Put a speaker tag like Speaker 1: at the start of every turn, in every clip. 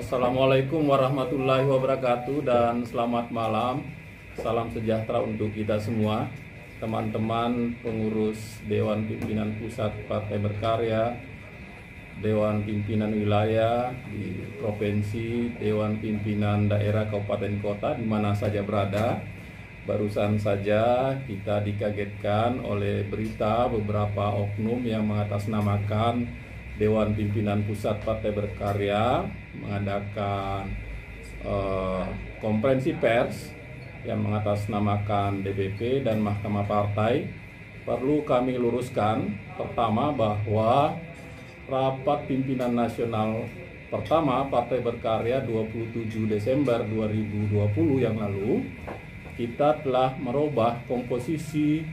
Speaker 1: Assalamualaikum warahmatullahi wabarakatuh dan selamat malam. Salam sejahtera untuk kita semua, teman-teman pengurus Dewan Pimpinan Pusat Partai Berkarya, Dewan Pimpinan Wilayah di Provinsi, Dewan Pimpinan Daerah Kabupaten Kota di mana saja berada. Barusan saja kita dikagetkan oleh berita beberapa oknum yang mengatasnamakan Dewan Pimpinan Pusat Partai Berkarya mengadakan konferensi pers yang mengatasnamakan DPP dan Mahkamah Partai. Perlu kami luruskan pertama bahwa rapat pimpinan nasional pertama Partai Berkarya 27 Desember 2020 yang lalu, kita telah merubah komposisi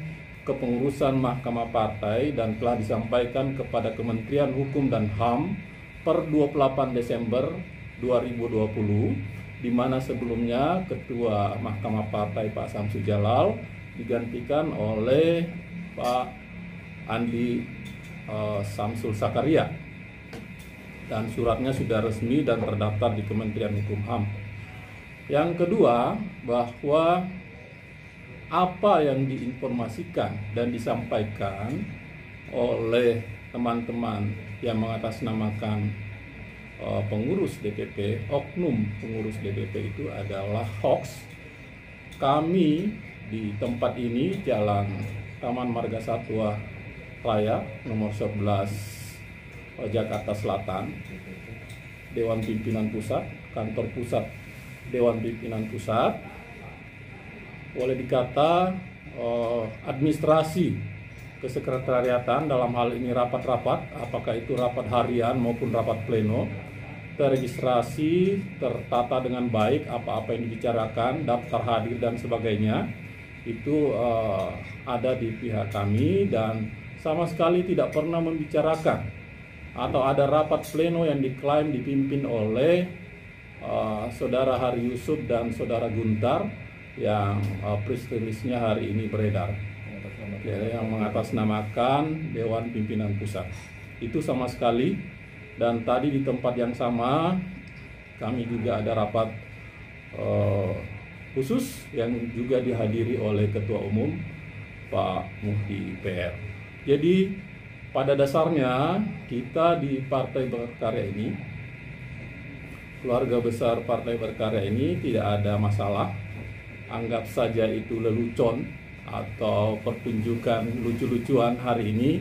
Speaker 1: kepengurusan Mahkamah Partai dan telah disampaikan kepada Kementerian Hukum dan HAM per 28 Desember 2020, di mana sebelumnya Ketua Mahkamah Partai Pak Samsu Jalal digantikan oleh Pak Andi Samsul Sakaria, dan suratnya sudah resmi dan terdaftar di Kementerian Hukum HAM. Yang kedua, bahwa apa yang diinformasikan dan disampaikan oleh teman-teman yang mengatasnamakan pengurus DPP, oknum pengurus DPP itu adalah hoax. Kami di tempat ini, Jalan Taman Marga Satwa Raya nomor 11 Jakarta Selatan, Dewan Pimpinan Pusat, kantor pusat Dewan Pimpinan Pusat, boleh dikata administrasi kesekretariatan dalam hal ini rapat-rapat, apakah itu rapat harian maupun rapat pleno, terregistrasi, tertata dengan baik apa-apa yang dibicarakan, daftar hadir dan sebagainya, itu ada di pihak kami, dan sama sekali tidak pernah membicarakan atau ada rapat pleno yang diklaim dipimpin oleh Saudara Hari Yusuf dan Saudara Guntar yang press release-nya hari ini beredar, yang mengatasnamakan Dewan Pimpinan Pusat. Itu sama sekali. Dan tadi di tempat yang sama kami juga ada rapat khusus yang juga dihadiri oleh Ketua Umum Pak Muhdi PR. Jadi pada dasarnya kita di Partai Berkarya ini, keluarga besar Partai Berkarya ini, tidak ada masalah. Anggap saja itu lelucon atau pertunjukan lucu-lucuan hari ini.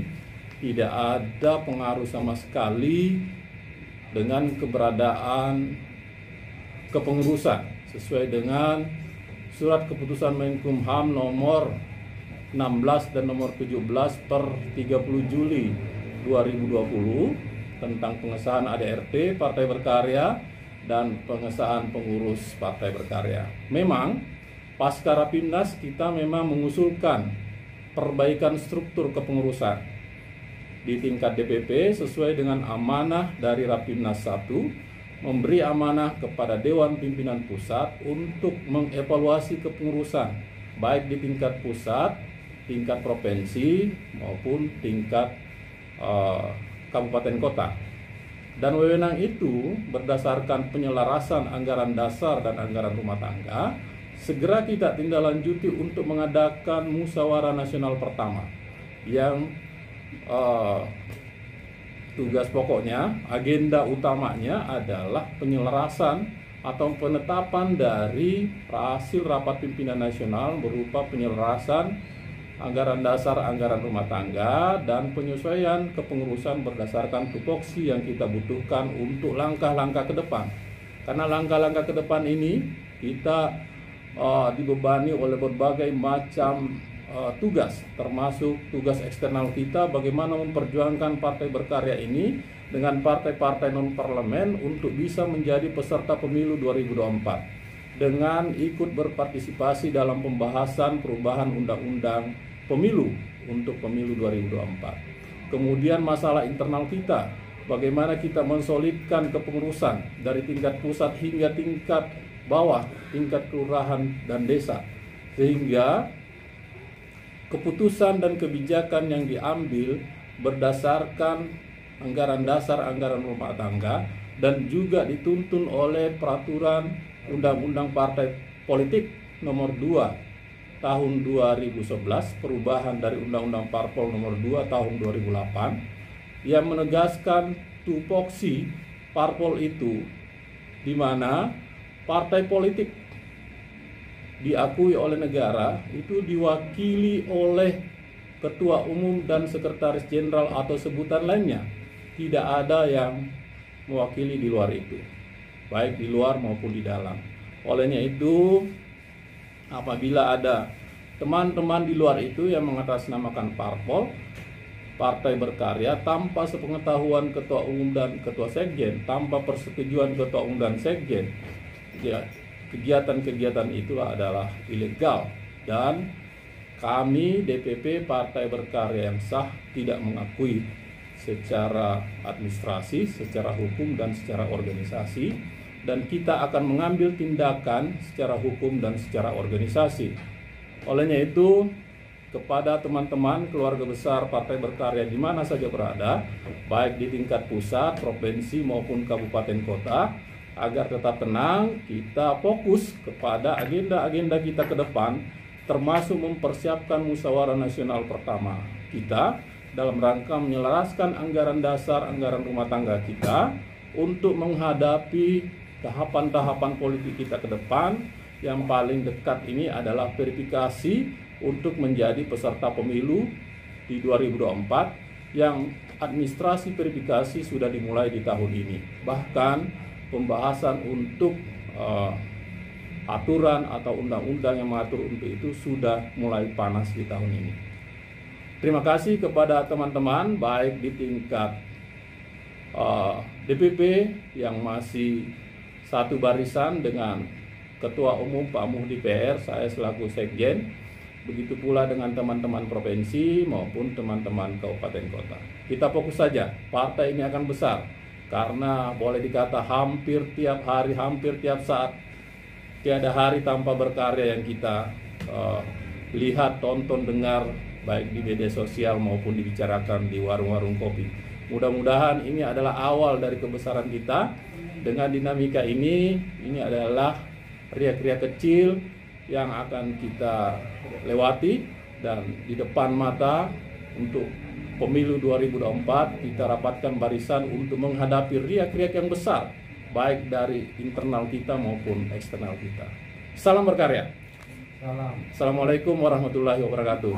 Speaker 1: Tidak ada pengaruh sama sekali dengan keberadaan kepengurusan sesuai dengan surat keputusan Menkumham nomor 16 dan nomor 17 per 30 Juli 2020 tentang pengesahan ADRT Partai Berkarya dan pengesahan pengurus Partai Berkarya. Memang pasca Rapimnas kita memang mengusulkan perbaikan struktur kepengurusan di tingkat DPP sesuai dengan amanah dari Rapimnas 1, memberi amanah kepada Dewan Pimpinan Pusat untuk mengevaluasi kepengurusan baik di tingkat pusat, tingkat provinsi maupun tingkat kabupaten kota. Dan wewenang itu berdasarkan penyelarasan anggaran dasar dan anggaran rumah tangga, segera kita tindaklanjuti untuk mengadakan musyawarah nasional pertama yang tugas pokoknya, agenda utamanya adalah penyelarasan atau penetapan dari hasil rapat pimpinan nasional berupa penyelarasan anggaran dasar, anggaran rumah tangga, dan penyesuaian kepengurusan berdasarkan tupoksi yang kita butuhkan untuk langkah-langkah ke depan. Karena langkah-langkah ke depan ini kita dibebani oleh berbagai macam tugas, termasuk tugas eksternal kita bagaimana memperjuangkan Partai Berkarya ini dengan partai-partai non-parlemen untuk bisa menjadi peserta pemilu 2024 dengan ikut berpartisipasi dalam pembahasan perubahan undang-undang pemilu untuk pemilu 2024. Kemudian masalah internal kita, bagaimana kita mensolidkan kepengurusan dari tingkat pusat hingga tingkat bawah, tingkat kelurahan dan desa, sehingga keputusan dan kebijakan yang diambil berdasarkan anggaran dasar, anggaran rumah tangga dan juga dituntun oleh peraturan Undang-Undang Partai Politik nomor 2 tahun 2011, perubahan dari Undang-Undang Parpol nomor 2 tahun 2008, yang menegaskan tupoksi parpol itu, di mana partai politik diakui oleh negara itu diwakili oleh ketua umum dan sekretaris jenderal atau sebutan lainnya. Tidak ada yang mewakili di luar itu, baik di luar maupun di dalam. Olehnya itu, apabila ada teman-teman di luar itu yang mengatasnamakan parpol, partai berkarya, tanpa sepengetahuan ketua umum dan ketua sekjen, tanpa persetujuan ketua umum dan sekjen, ya, kegiatan-kegiatan itu adalah ilegal, dan kami DPP Partai Berkarya yang sah tidak mengakui secara administrasi, secara hukum, dan secara organisasi, dan kita akan mengambil tindakan secara hukum dan secara organisasi. Olehnya itu, kepada teman-teman keluarga besar Partai Berkarya di mana saja berada, baik di tingkat pusat, provinsi maupun kabupaten kota, agar tetap tenang, kita fokus kepada agenda-agenda kita ke depan, termasuk mempersiapkan musyawarah nasional pertama kita dalam rangka menyelaraskan anggaran dasar, anggaran rumah tangga kita untuk menghadapi tahapan-tahapan politik kita ke depan. Yang paling dekat ini adalah verifikasi untuk menjadi peserta pemilu di 2024, yang administrasi verifikasi sudah dimulai di tahun ini. Bahkan pembahasan untuk aturan atau undang-undang yang mengatur untuk itu sudah mulai panas di tahun ini. Terima kasih kepada teman-teman baik di tingkat DPP yang masih satu barisan dengan Ketua Umum Pak Muhdi PR, saya selaku Sekjen, begitu pula dengan teman-teman provinsi maupun teman-teman kabupaten kota. Kita fokus saja, partai ini akan besar, karena boleh dikata hampir tiap hari, hampir tiap saat, tiada hari tanpa berkarya yang kita lihat, tonton, dengar, baik di media sosial maupun dibicarakan di warung-warung kopi. Mudah-mudahan ini adalah awal dari kebesaran kita. Dengan dinamika ini adalah riak-riak kecil yang akan kita lewati, dan di depan mata untuk pemilu 2024 kita rapatkan barisan untuk menghadapi riak-riak yang besar, baik dari internal kita maupun eksternal kita. Salam berkarya. Assalamualaikum warahmatullahi wabarakatuh.